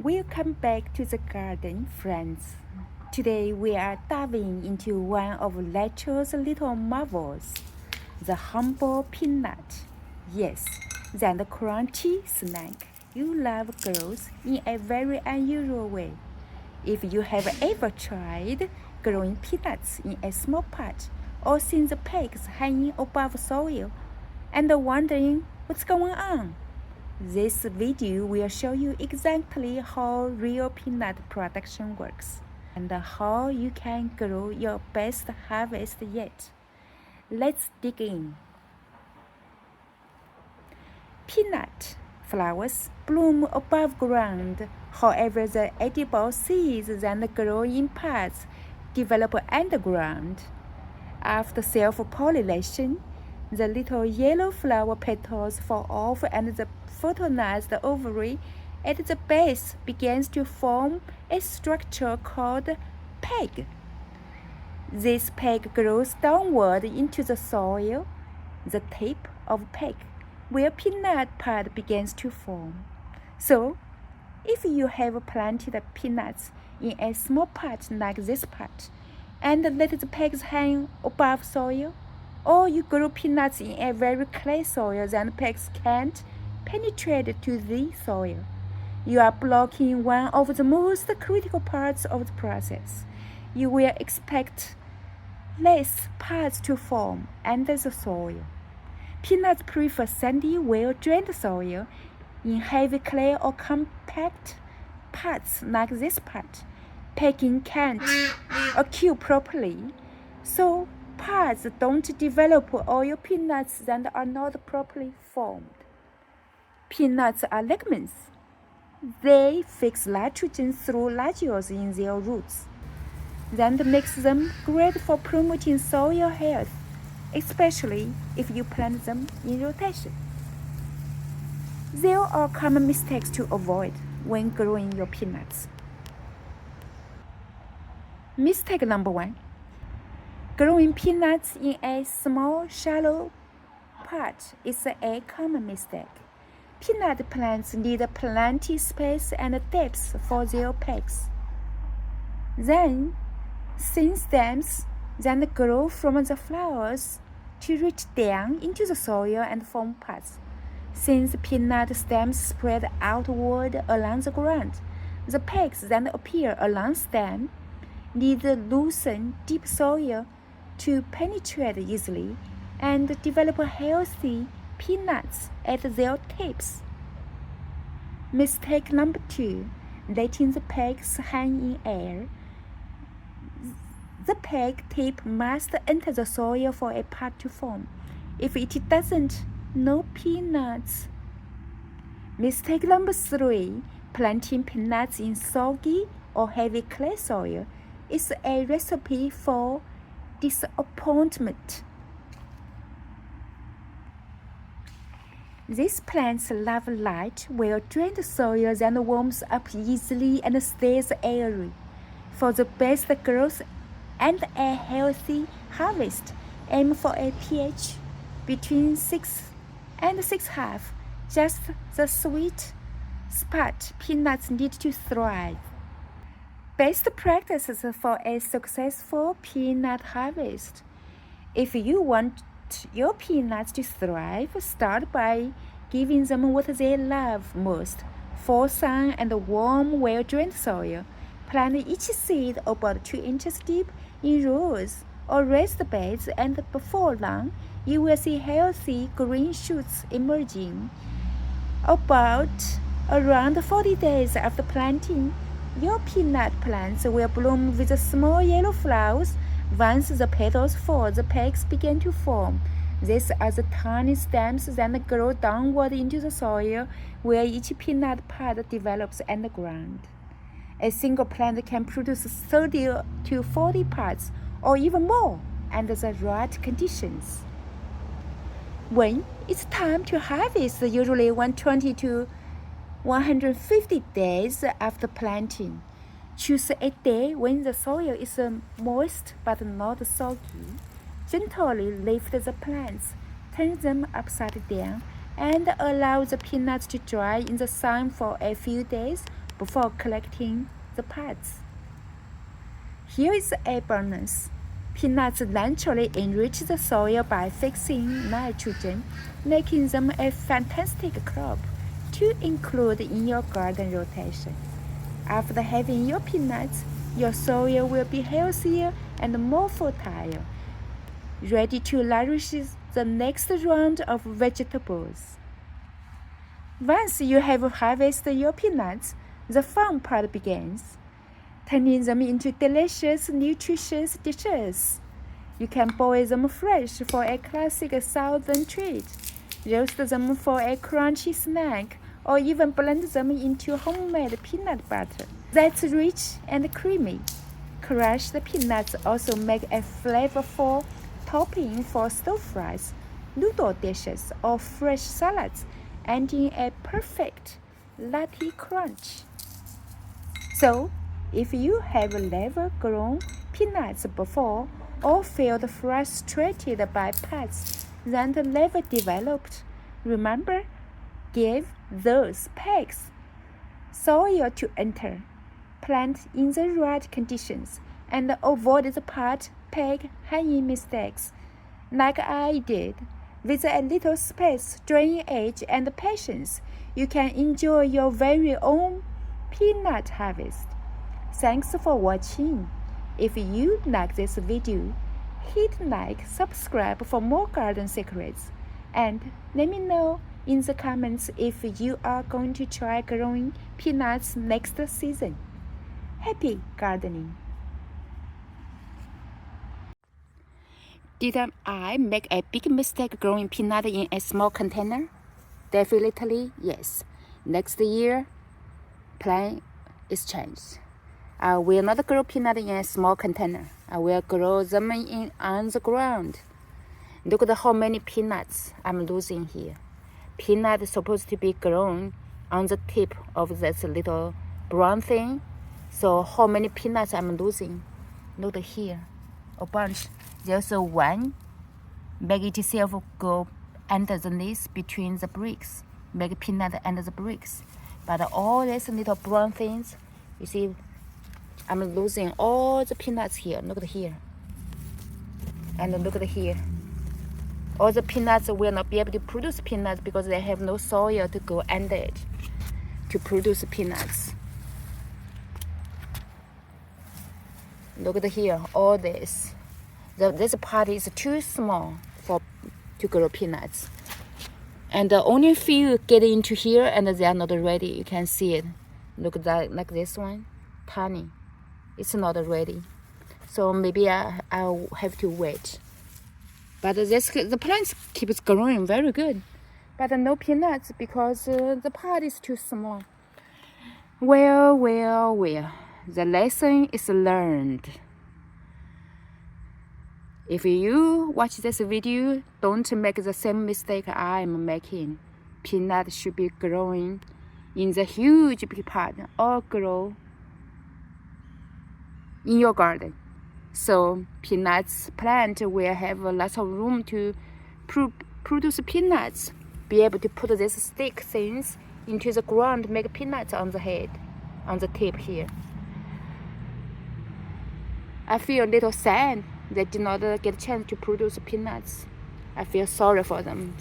Welcome back to the garden, friends. Today we are diving into one of nature's little marvels, the humble peanut. Yes, that crunchy snack you love grows in a very unusual way. If you have ever tried growing peanuts in a small pot or seen the pegs hanging above soil and wondering what's going on, this video will show you exactly how real peanut production works and how you can grow your best harvest yet. Let's dig in. Peanut flowers bloom above ground. However, the edible seeds that grow in pods develop underground. After self-pollination, the little yellow flower petals fall off and the fertilized ovary at the base begins to form a structure called peg. This peg grows downward into the soil, the tip of peg, where peanut pod begins to form. So, if you have planted peanuts in a small pot like this pot, and let the pegs hang above soil, or you grow peanuts in a very clay soil that pegs can't penetrate to the soil, you are blocking one of the most critical parts of the process. You will expect less pods to form under the soil. Peanuts prefer sandy, well-drained soil. In heavy clay or compact pots like this pot, pegging can't occur properly, so pods don't develop oil peanuts that are not properly formed. Peanuts are legumes. They fix nitrogen through nodules in their roots. That makes them great for promoting soil health, especially if you plant them in rotation. There are common mistakes to avoid when growing your peanuts. Mistake number 1. Growing peanuts in a small, shallow pot is a common mistake. Peanut plants need plenty space and depth for their pegs. Then, thin stems that grow from the flowers to reach down into the soil and form pods. Since peanut stems spread outward along the ground, the pegs that appear along stem need loosen, deep soil to penetrate easily and develop healthy peanuts at their tips. Mistake number 2. Letting the pegs hang in air. The peg tip must enter the soil for a pod to form. If it doesn't, no peanuts. Mistake number 3. Planting peanuts in soggy or heavy clay soil is a recipe for disappointment. These plants love light, well-drained soil that warms up easily and stays airy. For the best growth and a healthy harvest, aim for a pH between 6 and 6.5, just the sweet spot peanuts need to thrive. Best practices for a successful peanut harvest. If you want your peanuts to thrive, start by giving them what they love most: full sun and warm, well-drained soil. Plant each seed about 2 inches deep in rows or raised beds, and before long, you will see healthy green shoots emerging. Around 40 days after planting, your peanut plants will bloom with small yellow flowers. Once the petals fall, the pegs begin to form. These are the tiny stems that grow downward into the soil, where each peanut pod develops underground. A single plant can produce 30 to 40 pods, or even more, under the right conditions. When it's time to harvest, usually 120 to 150 days after planting. Choose a day when the soil is moist but not soggy. Gently lift the plants, turn them upside down, and allow the peanuts to dry in the sun for a few days before collecting the pods. Here is a bonus. Peanuts naturally enrich the soil by fixing nitrogen, making them a fantastic crop to include in your garden rotation. After having your peanuts, your soil will be healthier and more fertile, ready to nourish the next round of vegetables. Once you have harvested your peanuts, the fun part begins, turning them into delicious, nutritious dishes. You can boil them fresh for a classic southern treat, roast them for a crunchy snack, or even blend them into homemade peanut butter that's rich and creamy. Crushed peanuts also make a flavorful topping for stir-fries, noodle dishes, or fresh salads, adding a perfect nutty crunch. So, if you have never grown peanuts before or felt frustrated by paths that never developed, remember, give those pegs soil to enter, plant in the right conditions, and avoid the peg hanging mistakes, like I did. With a little space, drainage, and patience, you can enjoy your very own peanut harvest. Thanks for watching. If you like this video, hit like, subscribe for more garden secrets, and let me know in the comments if you are going to try growing peanuts next season. Happy gardening! Did I make a big mistake growing peanut in a small container? Definitely yes. Next year, plan is changed. I will not grow peanut in a small container. I will grow them on the ground. Look at how many peanuts I'm losing here. Peanut is supposed to be grown on the tip of this little brown thing. So how many peanuts I'm losing? Look here, a bunch. There's one. Make it itself go under the knees between the bricks. Make peanut under the bricks. But all these little brown things, you see, I'm losing all the peanuts here. Look at here. And look at here. All the peanuts will not be able to produce peanuts because they have no soil to go under it to produce peanuts. Look at here, all this. This part is too small to grow peanuts. And only few get into here and they are not ready. You can see it. Look at that, like this one, tiny. It's not ready. So maybe I'll have to wait. But the plants keeps growing very good. But no peanuts because the pot is too small. Well. The lesson is learned. If you watch this video, don't make the same mistake I'm making. Peanuts should be growing in the huge big pot or grow in your garden. So peanuts plant will have lots of room to produce peanuts. Be able to put these stick things into the ground, make peanuts on the head, on the tip here. I feel a little sad they did not get a chance to produce peanuts. I feel sorry for them.